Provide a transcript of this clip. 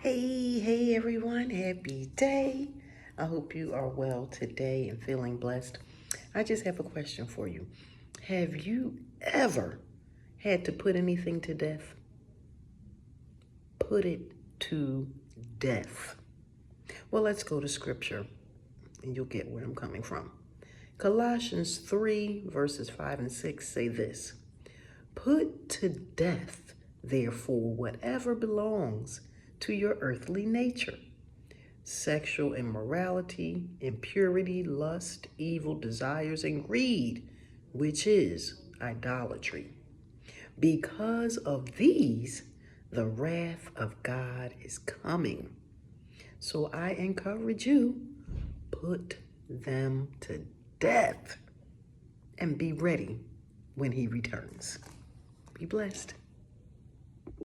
Hey everyone, happy day. I hope you are well today and feeling blessed. I just have a question for you. Have you ever had to put anything to death? Put it to death. Well, let's go to scripture and you'll get where I'm coming from. Colossians 3 verses 5 and 6 say this: Put to death, therefore, whatever belongs to your earthly nature: sexual immorality, impurity, lust, evil desires, and greed, which is idolatry. Because of these, the wrath of God is coming. So I encourage you, put them to death and be ready when he returns. Be blessed.